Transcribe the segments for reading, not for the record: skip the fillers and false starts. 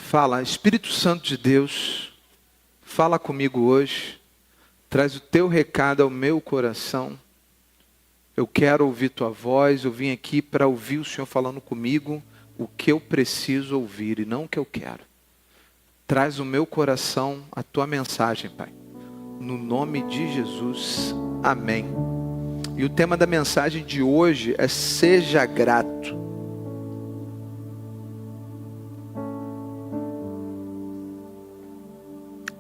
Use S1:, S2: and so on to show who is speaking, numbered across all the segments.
S1: Fala, Espírito Santo de Deus, fala comigo hoje, traz o teu recado ao meu coração. Eu quero ouvir tua voz, eu vim aqui para ouvir o Senhor falando comigo o que eu preciso ouvir e não o que eu quero. Traz o meu coração a tua mensagem, Pai. No nome de Jesus, amém. E o tema da mensagem de hoje é seja grato.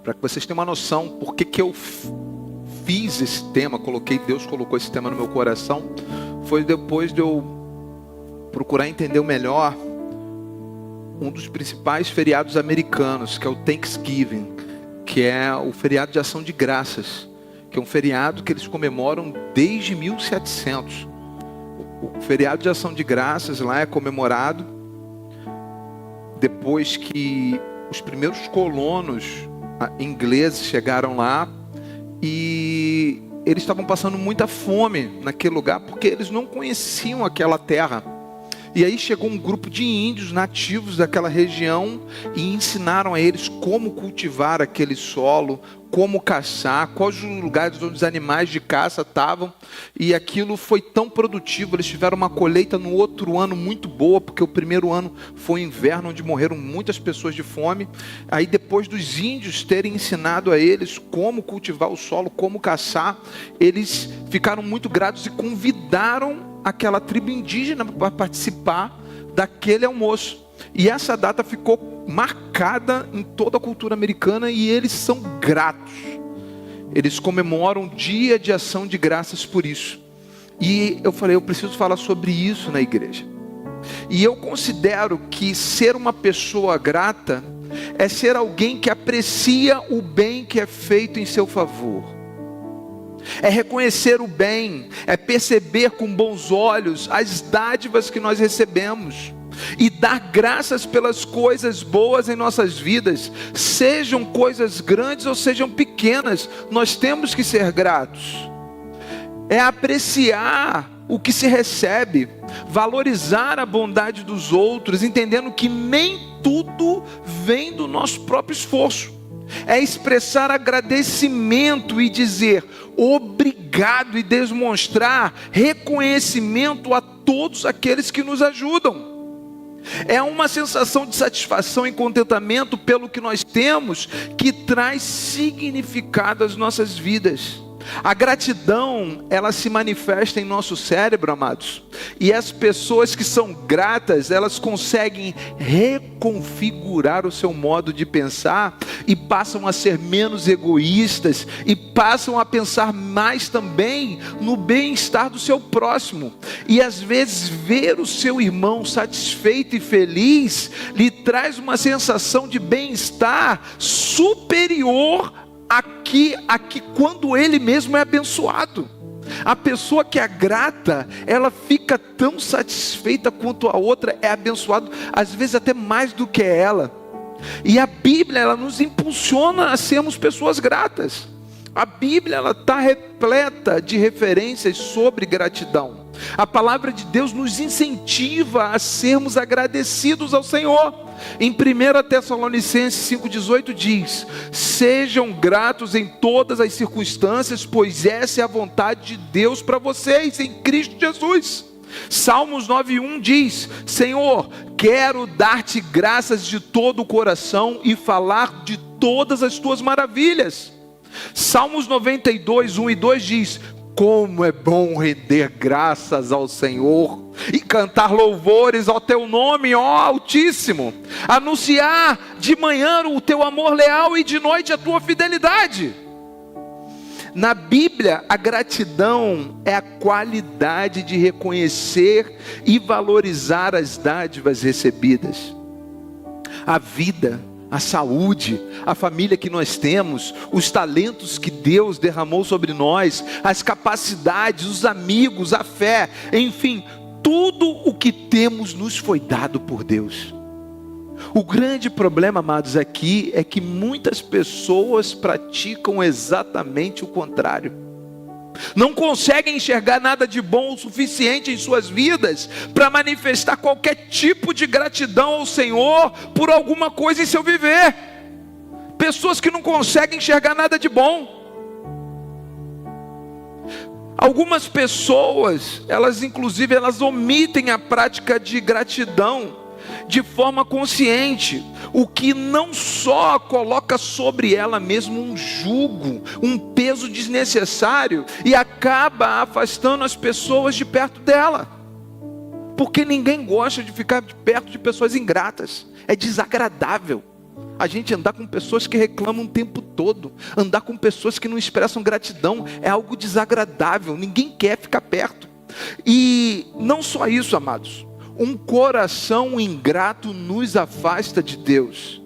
S1: Para que vocês tenham uma noção por que eu fiz esse tema, Deus colocou esse tema no meu coração, foi depois de eu procurar entender melhor um dos principais feriados americanos, que é o Thanksgiving, que é o feriado de ação de graças, que é um feriado que eles comemoram desde 1700. O feriado de ação de graças lá é comemorado depois que os primeiros colonos ingleses chegaram lá e eles estavam passando muita fome naquele lugar porque eles não conheciam aquela terra. E aí chegou um grupo de índios nativos daquela região e ensinaram a eles como cultivar aquele solo, como caçar, quais os lugares onde os animais de caça estavam. E aquilo foi tão produtivo, eles tiveram uma colheita no outro ano muito boa, porque o primeiro ano foi inverno, onde morreram muitas pessoas de fome. Aí depois dos índios terem ensinado a eles como cultivar o solo, como caçar, eles ficaram muito gratos e convidaram aquela tribo indígena para participar daquele almoço. E essa data ficou marcada em toda a cultura americana e eles são gratos. Eles comemoram o dia de ação de graças por isso. E eu falei, eu preciso falar sobre isso na igreja. E eu considero que ser uma pessoa grata é ser alguém que aprecia o bem que é feito em seu favor. É reconhecer o bem, é perceber com bons olhos as dádivas que nós recebemos e dar graças pelas coisas boas em nossas vidas, sejam coisas grandes ou sejam pequenas, nós temos que ser gratos. É apreciar o que se recebe, valorizar a bondade dos outros, entendendo que nem tudo vem do nosso próprio esforço. É expressar agradecimento e dizer obrigado e demonstrar reconhecimento a todos aqueles que nos ajudam. É uma sensação de satisfação e contentamento pelo que nós temos que traz significado às nossas vidas. A gratidão, ela se manifesta em nosso cérebro, amados. E as pessoas que são gratas, elas conseguem reconfigurar o seu modo de pensar e passam a ser menos egoístas e passam a pensar mais também no bem-estar do seu próximo. E às vezes ver o seu irmão satisfeito e feliz lhe traz uma sensação de bem-estar superior aqui quando ele mesmo é abençoado. A pessoa que é grata, ela fica tão satisfeita quanto a outra é abençoada, às vezes até mais do que ela. E a Bíblia, ela nos impulsiona a sermos pessoas gratas. A Bíblia, ela está repleta de referências sobre gratidão. A palavra de Deus nos incentiva a sermos agradecidos ao Senhor. Em 1 Tessalonicenses 5,18 diz: sejam gratos em todas as circunstâncias, pois essa é a vontade de Deus para vocês em Cristo Jesus. Salmos 9,1 diz: Senhor, quero dar-te graças de todo o coração e falar de todas as tuas maravilhas. Salmos 92, 1 e 2 diz: como é bom render graças ao Senhor e cantar louvores ao teu nome, ó Altíssimo. Anunciar de manhã o teu amor leal e de noite a tua fidelidade. Na Bíblia, a gratidão é a qualidade de reconhecer e valorizar as dádivas recebidas. A vida, a saúde, a família que nós temos, os talentos que Deus derramou sobre nós, as capacidades, os amigos, a fé, enfim, tudo o que temos nos foi dado por Deus. O grande problema, amados, aqui é que muitas pessoas praticam exatamente o contrário. não conseguem enxergar nada de bom o suficiente em suas vidas para manifestar qualquer tipo de gratidão ao Senhor por alguma coisa em seu viver. Pessoas que não conseguem enxergar nada de bom. Algumas pessoas, elas omitem a prática de gratidão de forma consciente, o que não só coloca sobre ela mesmo um jugo, um peso desnecessário, e acaba afastando as pessoas de perto dela, porque ninguém gosta de ficar perto de pessoas ingratas. É desagradável a gente andar com pessoas que reclamam o tempo todo, andar com pessoas que não expressam gratidão, é algo desagradável, ninguém quer ficar perto. E não só isso, amados, um coração ingrato nos afasta de Deus,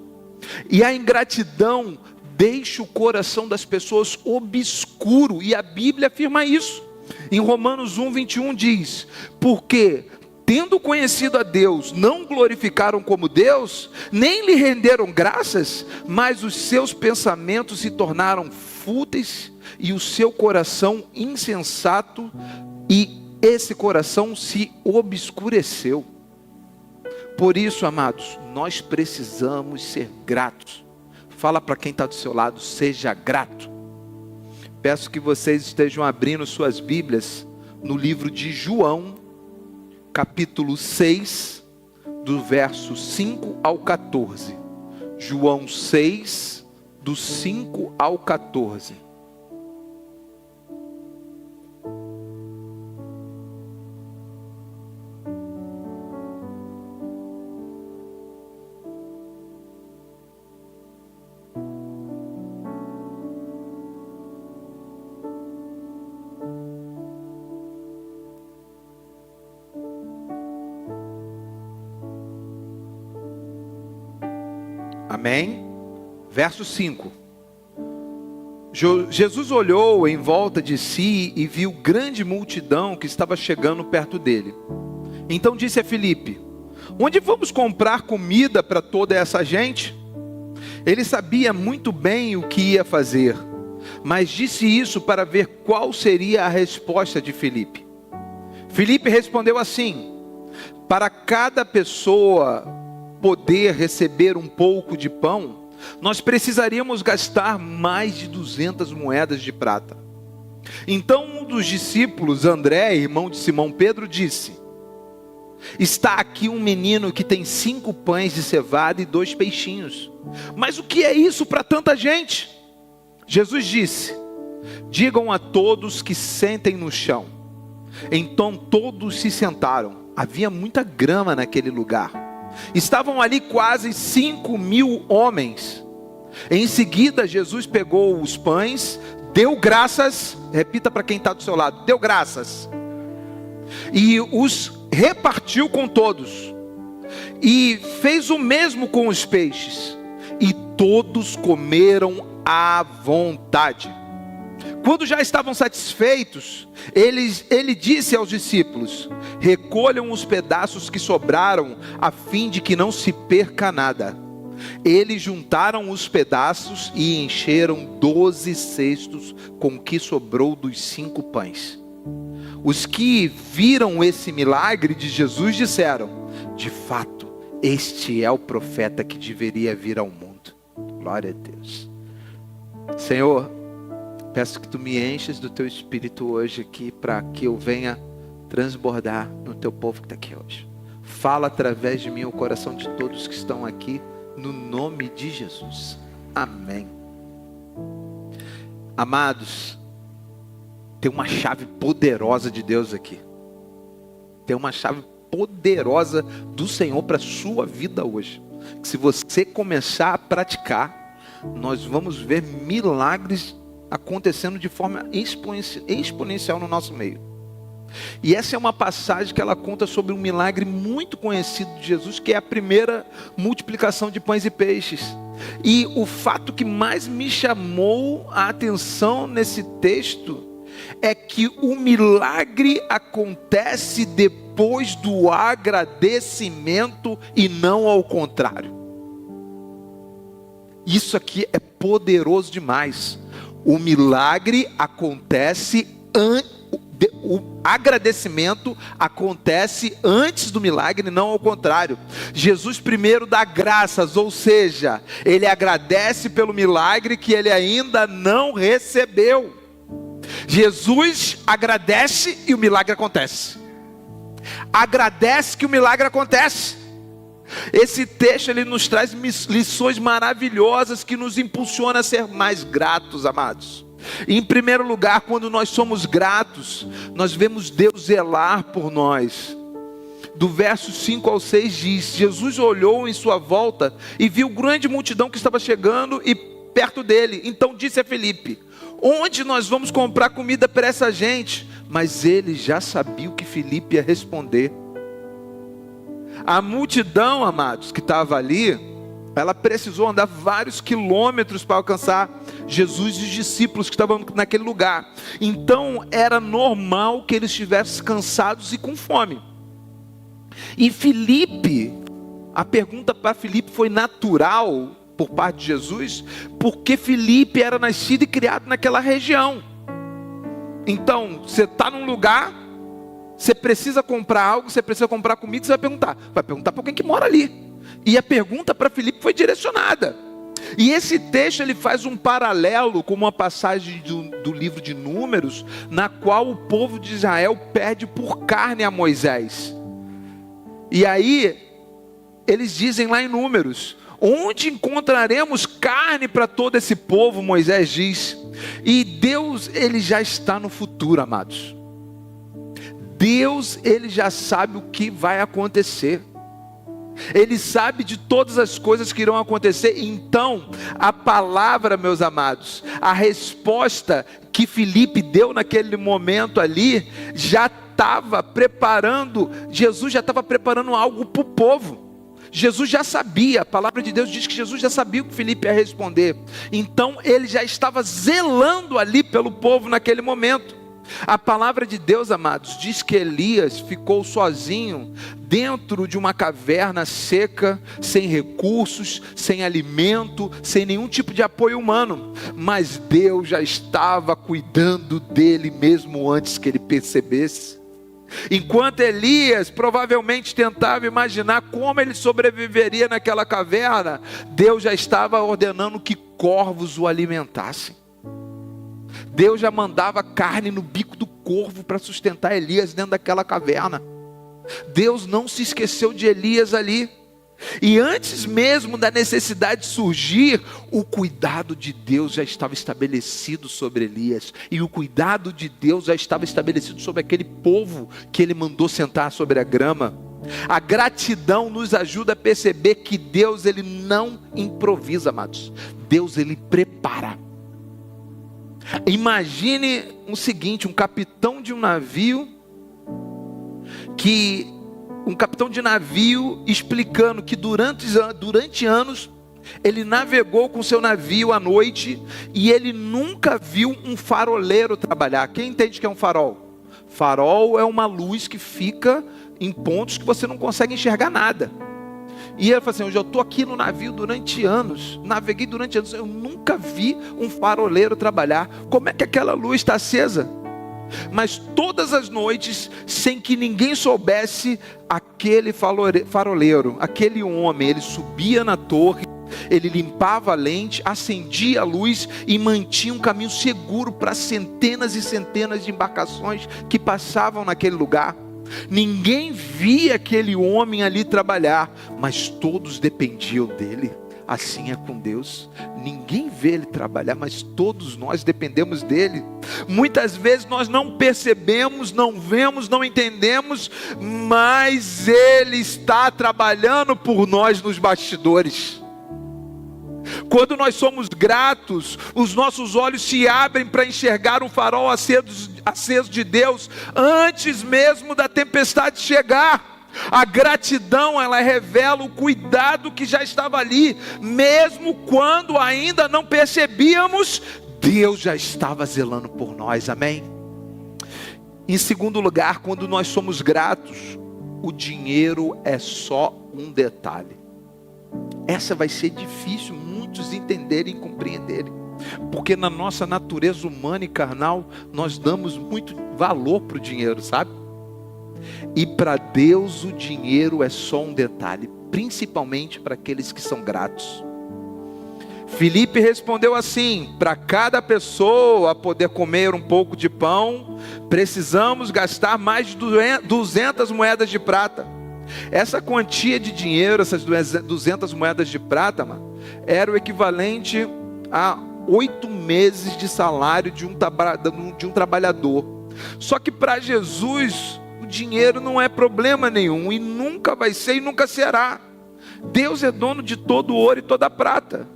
S1: e a ingratidão deixa o coração das pessoas obscuro, e a Bíblia afirma isso. Em Romanos 1:21 diz: porque tendo conhecido a Deus, não glorificaram como Deus, nem lhe renderam graças, mas os seus pensamentos se tornaram fúteis, e o seu coração insensato, e esse coração se obscureceu. Por isso, amados, nós precisamos ser gratos. Fala para quem está do seu lado: seja grato. Peço que vocês estejam abrindo suas Bíblias no livro de João, capítulo 6, do verso 5 ao 14. João 6, do 5 ao 14. Amém? Verso 5. Jesus olhou em volta de si e viu grande multidão que estava chegando perto dele. Então disse a Filipe: onde vamos comprar comida para toda essa gente? Ele sabia muito bem o que ia fazer, mas disse isso para ver qual seria a resposta de Filipe. Filipe respondeu assim: para cada pessoa poder receber um pouco de pão, nós precisaríamos gastar mais de 200 moedas de prata. Então um dos discípulos, André, irmão de Simão Pedro, disse: está aqui um menino que tem 5 pães de cevada e 2 peixinhos. Mas o que é isso para tanta gente? Jesus disse: digam a todos que sentem no chão. Então todos se sentaram. Havia muita grama naquele lugar. Estavam ali quase 5.000 homens. Em seguida Jesus pegou os pães, deu graças, repita para quem está do seu lado: deu graças, e os repartiu com todos, e fez o mesmo com os peixes, e todos comeram à vontade. Quando já estavam satisfeitos, ele disse aos discípulos: recolham os pedaços que sobraram, a fim de que não se perca nada. Eles juntaram os pedaços e encheram 12 cestos com o que sobrou dos 5 pães. Os que viram esse milagre de Jesus disseram: de fato, este é o profeta que deveria vir ao mundo. Glória a Deus. Senhor, peço que tu me enches do teu Espírito hoje aqui, para que eu venha transbordar no teu povo que está aqui hoje. Fala através de mim o coração de todos que estão aqui, no nome de Jesus. Amém. Amados, tem uma chave poderosa de Deus aqui. Tem uma chave poderosa do Senhor para a sua vida hoje. Que se você começar a praticar, nós vamos ver milagres acontecendo de forma exponencial no nosso meio. E essa é uma passagem que ela conta sobre um milagre muito conhecido de Jesus, que é a primeira multiplicação de pães e peixes. E o fato que mais me chamou a atenção nesse texto é que o milagre acontece depois do agradecimento e não ao contrário. Isso aqui é poderoso demais. O milagre acontece o agradecimento acontece antes do milagre, não ao contrário. Jesus primeiro dá graças, ou seja, ele agradece pelo milagre que ele ainda não recebeu. Jesus agradece e o milagre acontece. Agradece que o milagre acontece. Esse texto ele nos traz lições maravilhosas que nos impulsionam a ser mais gratos, amados. Em primeiro lugar, quando nós somos gratos, nós vemos Deus zelar por nós. Do verso 5 ao 6 diz: Jesus olhou em sua volta e viu grande multidão que estava chegando e perto dele. Então disse a Filipe: onde nós vamos comprar comida para essa gente? Mas ele já sabia o que Filipe ia responder. A multidão, amados, que estava ali, ela precisou andar vários quilômetros para alcançar Jesus e os discípulos que estavam naquele lugar. Então era normal que eles estivessem cansados e com fome. E Filipe, a pergunta para Filipe foi natural por parte de Jesus, porque Filipe era nascido e criado naquela região. Então, você está num lugar, você precisa comprar algo, você precisa comprar comida, você vai perguntar para alguém que mora ali. E a pergunta para Filipe foi direcionada. E esse texto ele faz um paralelo com uma passagem do livro de Números, na qual o povo de Israel pede por carne a Moisés. E aí, eles dizem lá em Números: onde encontraremos carne para todo esse povo? Moisés diz. E Deus, ele já está no futuro, amados. Deus, ele já sabe o que vai acontecer. Ele sabe de todas as coisas que irão acontecer. Então, a palavra, meus amados, a resposta que Filipe deu naquele momento ali, já estava preparando, Jesus já estava preparando algo para o povo. Jesus já sabia, a palavra de Deus diz que Jesus já sabia o que Filipe ia responder. Então, ele já estava zelando ali pelo povo naquele momento. A palavra de Deus, amados, diz que Elias ficou sozinho dentro de uma caverna seca, sem recursos, sem alimento, sem nenhum tipo de apoio humano. Mas Deus já estava cuidando dele mesmo antes que ele percebesse. Enquanto Elias provavelmente tentava imaginar como ele sobreviveria naquela caverna, Deus já estava ordenando que corvos o alimentassem. Deus já mandava carne no bico do corvo para sustentar Elias dentro daquela caverna. Deus não se esqueceu de Elias ali. E antes mesmo da necessidade surgir, o cuidado de Deus já estava estabelecido sobre Elias. E o cuidado de Deus já estava estabelecido sobre aquele povo que ele mandou sentar sobre a grama. A gratidão nos ajuda a perceber que Deus, ele não improvisa, amados. Deus, ele prepara. Imagine o seguinte: um capitão de navio explicando que durante anos ele navegou com seu navio à noite e ele nunca viu um faroleiro trabalhar. Quem entende o que é um farol? Farol é uma luz que fica em pontos que você não consegue enxergar nada. E ele falou assim: eu já estou aqui no navio durante anos, naveguei durante anos, eu nunca vi um faroleiro trabalhar. Como é que aquela luz está acesa? Mas todas as noites, sem que ninguém soubesse, aquele faroleiro, aquele homem, ele subia na torre, ele limpava a lente, acendia a luz e mantinha um caminho seguro para centenas e centenas de embarcações que passavam naquele lugar. Ninguém via aquele homem ali trabalhar, mas todos dependiam dele. Assim é com Deus. Ninguém vê ele trabalhar, mas todos nós dependemos dele. Muitas vezes nós não percebemos, não vemos, não entendemos, mas ele está trabalhando por nós nos bastidores. Quando nós somos gratos, os nossos olhos se abrem para enxergar um farol aceso de Deus, antes mesmo da tempestade chegar. A gratidão, ela revela o cuidado que já estava ali, mesmo quando ainda não percebíamos, Deus já estava zelando por nós, amém? Em segundo lugar, quando nós somos gratos, o dinheiro é só um detalhe. Essa vai ser difícil muitos entenderem e compreenderem. Porque na nossa natureza humana e carnal, nós damos muito valor para o dinheiro, sabe? E para Deus o dinheiro é só um detalhe, principalmente para aqueles que são gratos. Filipe respondeu assim: para cada pessoa poder comer um pouco de pão, precisamos gastar mais de 200 moedas de prata. Essa quantia de dinheiro, essas 200 moedas de prata, mano, era o equivalente a 8 meses de salário de um trabalhador. Só que para Jesus, o dinheiro não é problema nenhum, e nunca vai ser e nunca será. Deus é dono de todo o ouro e toda a prata.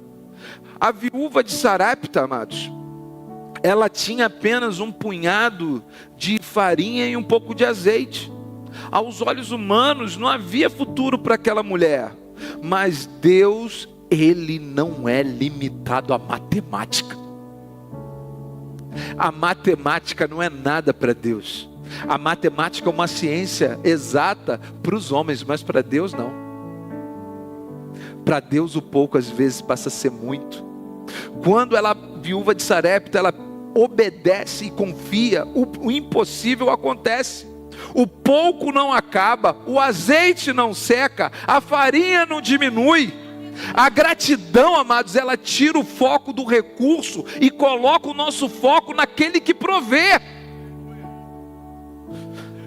S1: A viúva de Sarepta, amados, ela tinha apenas um punhado de farinha e um pouco de azeite. Aos olhos humanos não havia futuro para aquela mulher, mas Deus, Ele não é limitado à matemática. A matemática não é nada para Deus. A matemática é uma ciência exata para os homens, mas para Deus não. Para Deus o pouco às vezes passa a ser muito. Quando ela, viúva de Sarepta, ela obedece e confia, o impossível acontece. O pouco não acaba, o azeite não seca, a farinha não diminui. A gratidão, amados, ela tira o foco do recurso e coloca o nosso foco naquele que provê.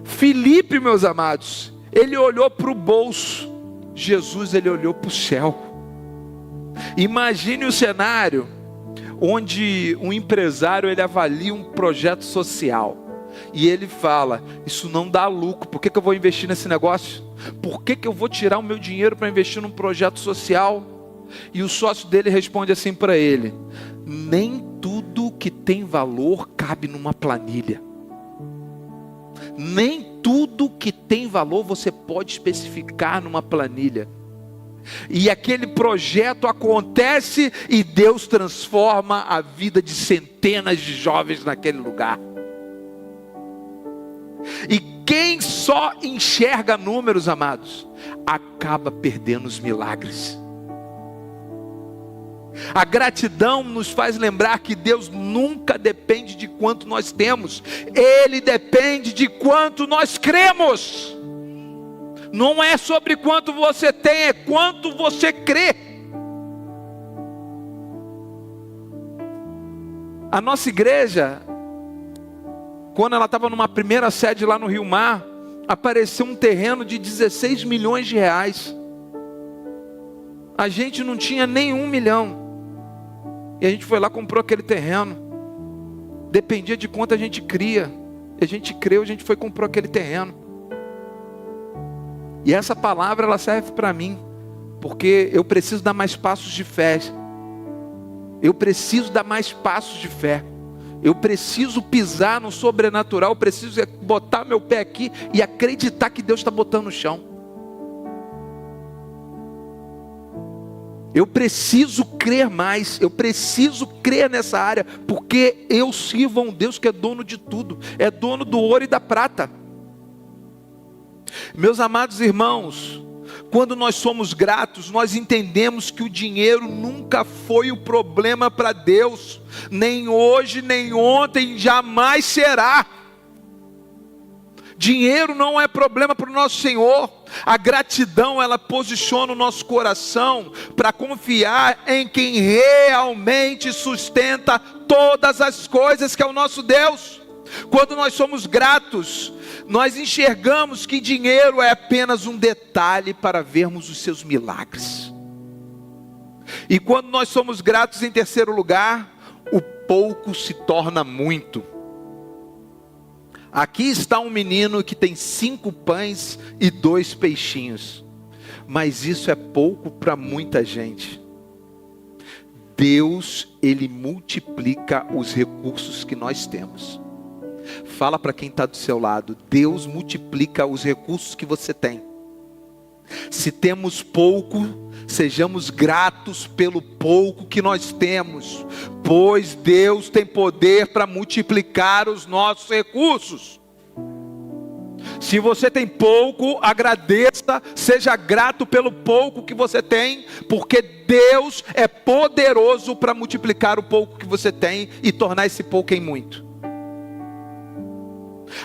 S1: Filipe, meus amados, ele olhou para o bolso. Jesus, ele olhou para o céu. Imagine o cenário onde um empresário, ele avalia um projeto social e ele fala: isso não dá lucro, por que eu vou investir nesse negócio? Por que eu vou tirar o meu dinheiro para investir num projeto social? E o sócio dele responde assim para ele: nem tudo que tem valor cabe numa planilha. Nem tudo que tem valor você pode especificar numa planilha. E aquele projeto acontece e Deus transforma a vida de centenas de jovens naquele lugar. E quem só enxerga números, amados, acaba perdendo os milagres. A gratidão nos faz lembrar que Deus nunca depende de quanto nós temos, Ele depende de quanto nós cremos. Não é sobre quanto você tem, é quanto você crê. A nossa igreja, quando ela estava numa primeira sede lá no Rio Mar, apareceu um terreno de 16 milhões de reais. A gente não tinha nem 1 milhão. E a gente foi lá, comprou aquele terreno. Dependia de quanto a gente cria. A gente creu, a gente foi e comprou aquele terreno. E essa palavra, ela serve para mim, porque eu preciso dar mais passos de fé. Eu preciso dar mais passos de fé. Eu preciso pisar no sobrenatural. Eu preciso botar meu pé aqui e acreditar que Deus está botando no chão. Eu preciso crer mais. Eu preciso crer nessa área, porque eu sirvo a um Deus que é dono de tudo. É dono do ouro e da prata. Meus amados irmãos, quando nós somos gratos, nós entendemos que o dinheiro nunca foi o problema para Deus, nem hoje, nem ontem, jamais será. Dinheiro não é problema para o nosso Senhor. A gratidão, ela posiciona o nosso coração para confiar em quem realmente sustenta todas as coisas, que é o nosso Deus. Quando nós somos gratos, nós enxergamos que dinheiro é apenas um detalhe para vermos os seus milagres. E quando nós somos gratos, em terceiro lugar, o pouco se torna muito. Aqui está um menino que tem 5 pães e 2 peixinhos, mas isso é pouco para muita gente. Deus, Ele multiplica os recursos que nós temos. Fala para quem está do seu lado: Deus multiplica os recursos que você tem. Se temos pouco, sejamos gratos pelo pouco que nós temos, pois Deus tem poder para multiplicar os nossos recursos. Se você tem pouco, agradeça, seja grato pelo pouco que você tem, porque Deus é poderoso para multiplicar o pouco que você tem e tornar esse pouco em muito.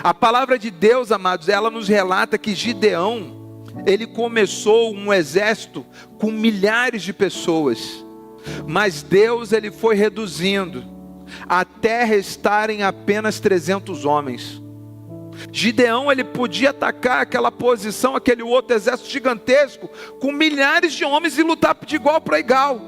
S1: A palavra de Deus, amados, ela nos relata que Gideão, ele começou um exército com milhares de pessoas, mas Deus ele foi reduzindo até restarem apenas 300 homens. Gideão ele podia atacar aquela posição, aquele outro exército gigantesco, com milhares de homens e lutar de igual para igual.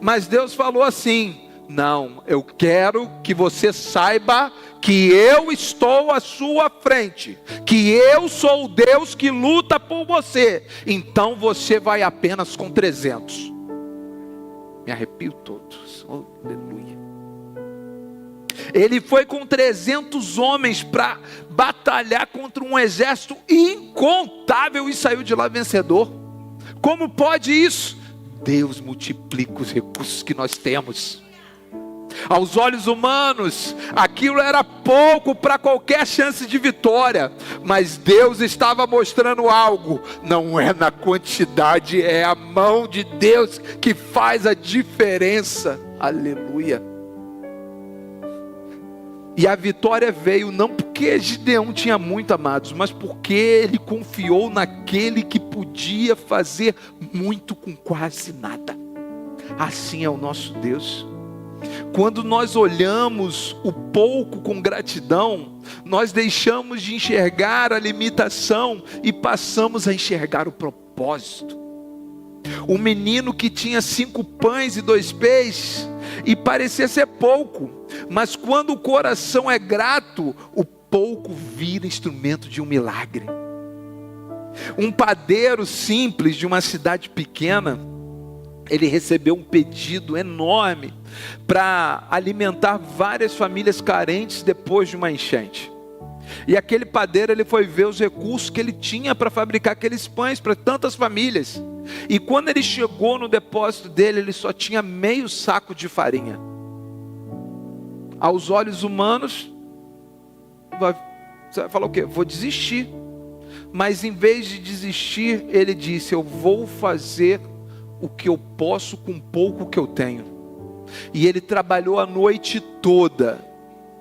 S1: Mas Deus falou assim: não, eu quero que você saiba que eu estou à sua frente, que eu sou o Deus que luta por você, então você vai apenas com 300. Me arrepio todos, aleluia. Ele foi com 300 homens para batalhar contra um exército incontável e saiu de lá vencedor. Como pode isso? Deus multiplica os recursos que nós temos. Aos olhos humanos, aquilo era pouco para qualquer chance de vitória, mas Deus estava mostrando algo. Não é na quantidade, é a mão de Deus que faz a diferença. Aleluia. E a vitória veio não porque Gideão tinha muito, amados, mas porque ele confiou naquele que podia fazer muito com quase nada. Assim é o nosso Deus. Quando nós olhamos o pouco com gratidão, nós deixamos de enxergar a limitação e passamos a enxergar o propósito. O menino que tinha 5 pães e 2 peixes, e parecia ser pouco, mas quando o coração é grato, o pouco vira instrumento de um milagre. Um padeiro simples de uma cidade pequena, ele recebeu um pedido enorme para alimentar várias famílias carentes depois de uma enchente. E aquele padeiro, ele foi ver os recursos que ele tinha para fabricar aqueles pães para tantas famílias. E quando ele chegou no depósito dele, ele só tinha meio saco de farinha. Aos olhos humanos, você vai falar o quê? Vou desistir. Mas em vez de desistir, ele disse: eu vou fazer o que eu posso com o pouco que eu tenho. E ele trabalhou a noite toda.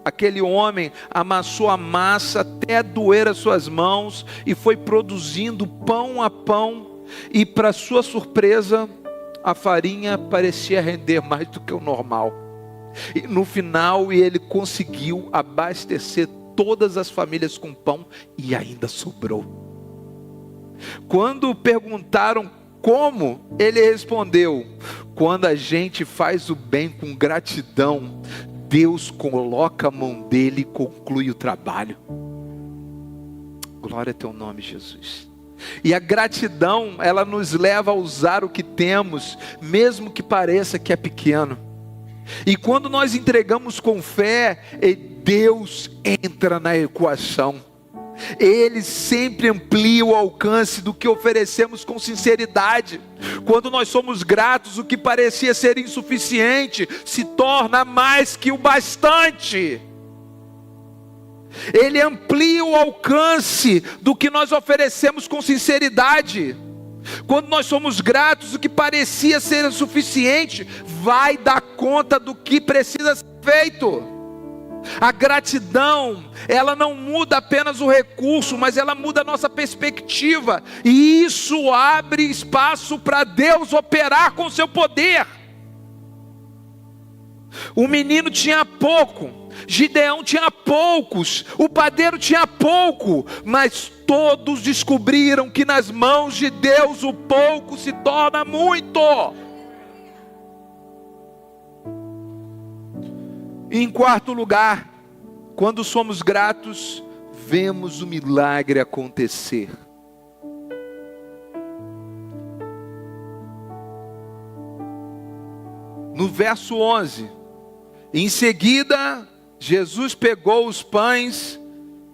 S1: Aquele homem amassou a massa até doer as suas mãos e foi produzindo pão a pão. E para sua surpresa, a farinha parecia render mais do que o normal. E no final ele conseguiu abastecer todas as famílias com pão e ainda sobrou. Quando perguntaram como, ele respondeu: quando a gente faz o bem com gratidão, Deus coloca a mão dele e conclui o trabalho. Glória a teu nome, Jesus. E a gratidão, ela nos leva a usar o que temos, mesmo que pareça que é pequeno. E quando nós entregamos com fé, Deus entra na equação. Ele sempre amplia o alcance do que oferecemos com sinceridade. Quando nós somos gratos, o que parecia ser insuficiente se torna mais que o bastante. Ele amplia o alcance do que nós oferecemos com sinceridade. Quando nós somos gratos, o que parecia ser insuficiente vai dar conta do que precisa ser feito. A gratidão, ela não muda apenas o recurso, mas ela muda a nossa perspectiva. E isso abre espaço para Deus operar com o seu poder. O menino tinha pouco, Gideão tinha poucos, o padeiro tinha pouco, mas todos descobriram que nas mãos de Deus o pouco se torna muito. E em quarto lugar, quando somos gratos, vemos o milagre acontecer. No verso 11, em seguida, Jesus pegou os pães,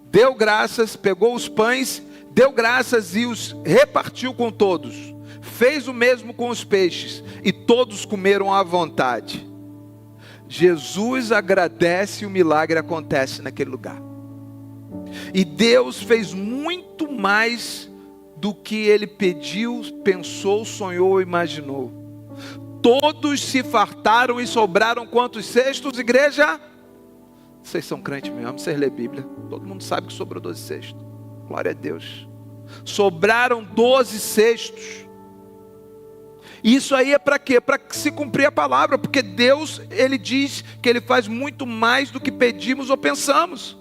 S1: deu graças, pegou os pães, deu graças e os repartiu com todos. Fez o mesmo com os peixes e todos comeram à vontade. Jesus agradece e o milagre acontece naquele lugar. E Deus fez muito mais do que ele pediu, pensou, sonhou ou imaginou. Todos se fartaram e sobraram quantos cestos, igreja? Vocês são crentes mesmo, vocês lêem Bíblia. Todo mundo sabe que sobrou 12 cestos. Glória a Deus. Sobraram 12 cestos. Isso aí é para quê? Para se cumprir a palavra, porque Deus, Ele diz que Ele faz muito mais do que pedimos ou pensamos.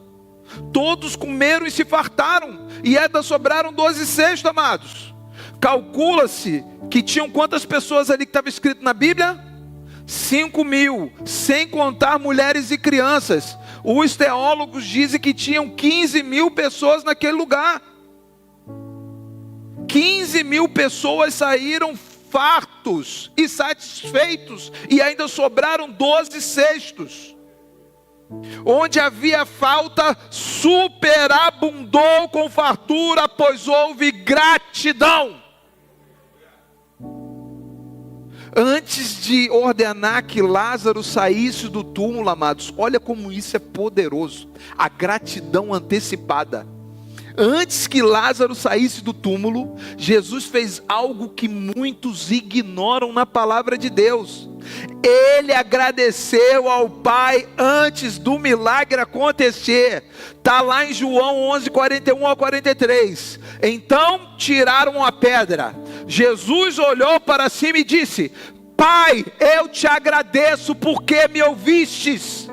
S1: Todos comeram e se fartaram, e ainda sobraram 12 cestos, amados. Calcula-se que tinham quantas pessoas ali que estava escrito na Bíblia? 5.000, sem contar mulheres e crianças. Os teólogos dizem que tinham 15.000 pessoas naquele lugar. 15.000 pessoas saíram fartos e satisfeitos, e ainda sobraram 12 cestos. Onde havia falta, superabundou com fartura, pois houve gratidão. Antes de ordenar que Lázaro saísse do túmulo, amados, olha como isso é poderoso, a gratidão antecipada. Antes que Lázaro saísse do túmulo, Jesus fez algo que muitos ignoram na palavra de Deus. Ele agradeceu ao Pai antes do milagre acontecer. Está lá em João 11, 41 a 43. Então tiraram a pedra. Jesus olhou para cima e disse: Pai, eu te agradeço porque me ouvistes.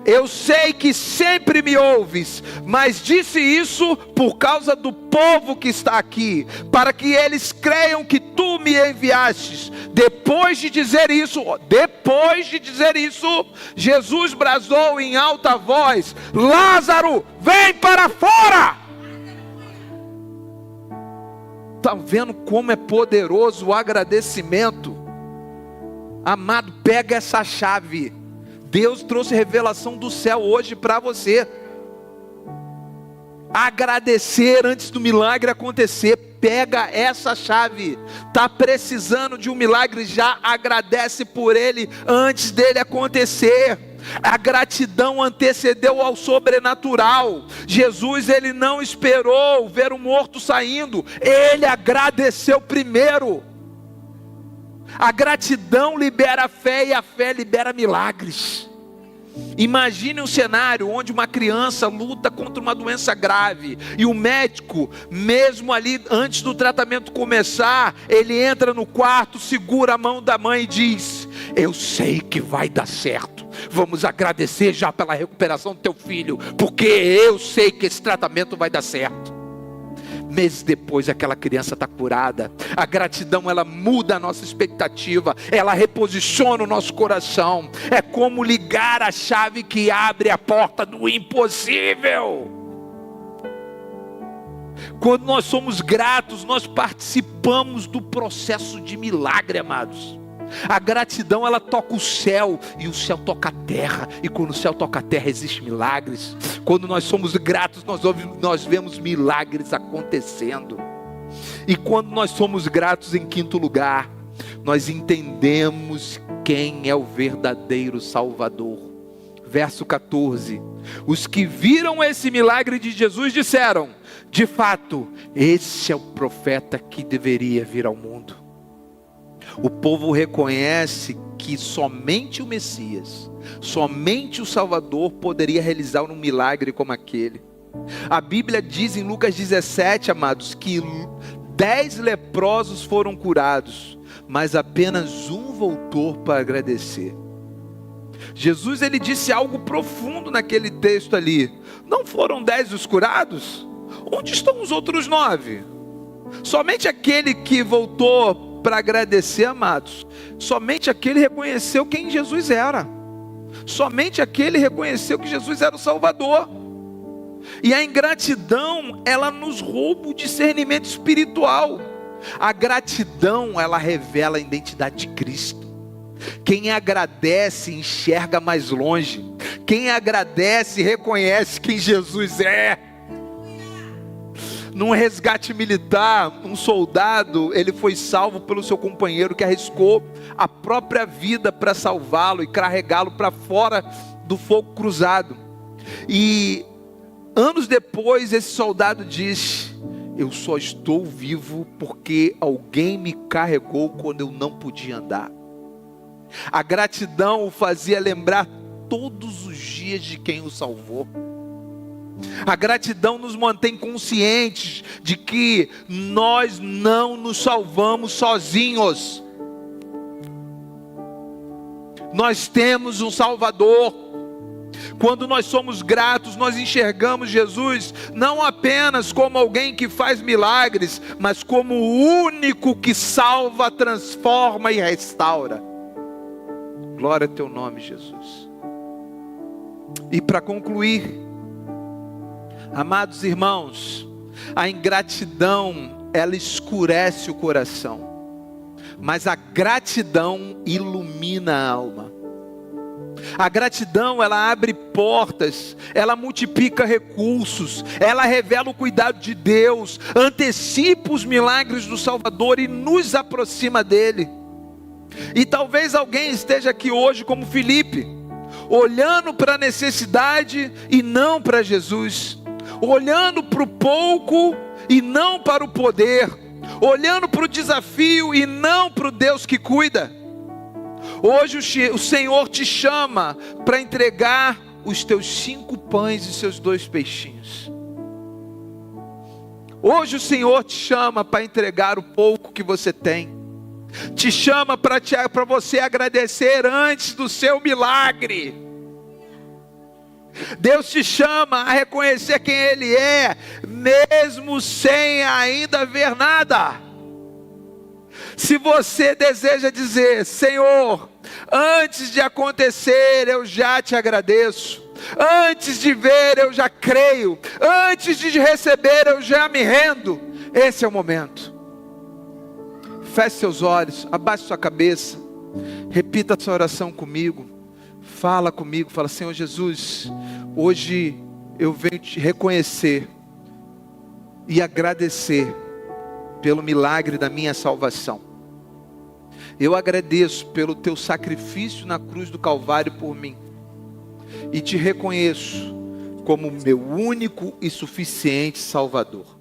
S1: Eu sei que sempre me ouves, mas disse isso por causa do povo que está aqui, para que eles creiam que tu me enviastes. Depois de dizer isso, Jesus bradou em alta voz: Lázaro, vem para fora! Está vendo como é poderoso o agradecimento? Amado, pega essa chave. Deus trouxe revelação do céu hoje para você. Agradecer antes do milagre acontecer. Pega essa chave. Está precisando de um milagre, já agradece por ele antes dele acontecer. A gratidão antecedeu ao sobrenatural. Jesus, ele não esperou ver o morto saindo, ele agradeceu primeiro. A gratidão libera a fé e a fé libera milagres. Imagine um cenário onde uma criança luta contra uma doença grave e o médico, mesmo ali antes do tratamento começar, ele entra no quarto, segura a mão da mãe e diz: eu sei que vai dar certo, vamos agradecer já pela recuperação do teu filho, porque eu sei que esse tratamento vai dar certo. Meses depois aquela criança está curada. A gratidão, ela muda a nossa expectativa, ela reposiciona o nosso coração. É como ligar a chave que abre a porta do impossível. Quando nós somos gratos, nós participamos do processo de milagre, amados. A gratidão, ela toca o céu e o céu toca a terra, e quando o céu toca a terra existem milagres. Quando nós somos gratos, nós vemos milagres acontecendo. E quando nós somos gratos, em quinto lugar, nós entendemos quem é o verdadeiro Salvador. Verso 14: os que viram esse milagre de Jesus disseram: de fato, esse é o profeta que deveria vir ao mundo. O povo reconhece que somente o Messias, somente o Salvador poderia realizar um milagre como aquele. A Bíblia diz em Lucas 17, amados, que 10 leprosos foram curados, mas apenas um voltou para agradecer. Jesus, ele disse algo profundo naquele texto ali: não foram 10 os curados? Onde estão os outros 9? Somente aquele que voltou para agradecer, amados, somente aquele reconheceu quem Jesus era. Somente aquele reconheceu que Jesus era o Salvador. E a ingratidão, ela nos rouba o discernimento espiritual. A gratidão, ela revela a identidade de Cristo. Quem agradece enxerga mais longe. Quem agradece reconhece quem Jesus é. Num resgate militar, um soldado, ele foi salvo pelo seu companheiro que arriscou a própria vida para salvá-lo e carregá-lo para fora do fogo cruzado. E Anos depois, esse soldado diz: eu só estou vivo porque alguém me carregou quando eu não podia andar. A gratidão o fazia lembrar todos os dias de quem o salvou. A gratidão nos mantém conscientes de que nós não nos salvamos sozinhos. Nós temos um Salvador. Quando nós somos gratos, nós enxergamos Jesus não apenas como alguém que faz milagres, mas como o único que salva, transforma e restaura. Glória a teu nome, Jesus. E para concluir, amados irmãos, a ingratidão, ela escurece o coração, mas a gratidão ilumina a alma. A gratidão, ela abre portas, ela multiplica recursos, ela revela o cuidado de Deus, antecipa os milagres do Salvador e nos aproxima dele. E talvez alguém esteja aqui hoje como Filipe, olhando para a necessidade e não para Jesus, olhando para o pouco e não para o poder, olhando para o desafio e não para o Deus que cuida. Hoje o Senhor te chama para entregar os teus 5 pães e seus 2 peixinhos. Hoje o Senhor te chama para entregar o pouco que você tem. Te chama para você agradecer antes do seu milagre. Deus te chama a reconhecer quem Ele é, mesmo sem ainda ver nada. Se você deseja dizer: Senhor, antes de acontecer eu já te agradeço, antes de ver eu já creio, antes de receber eu já me rendo, esse é o momento. Feche seus olhos, abaixe sua cabeça, repita essa oração comigo, fala comigo, fala: Senhor Jesus, hoje eu venho te reconhecer e agradecer pelo milagre da minha salvação. Eu agradeço pelo teu sacrifício na cruz do Calvário por mim, e te reconheço como meu único e suficiente Salvador.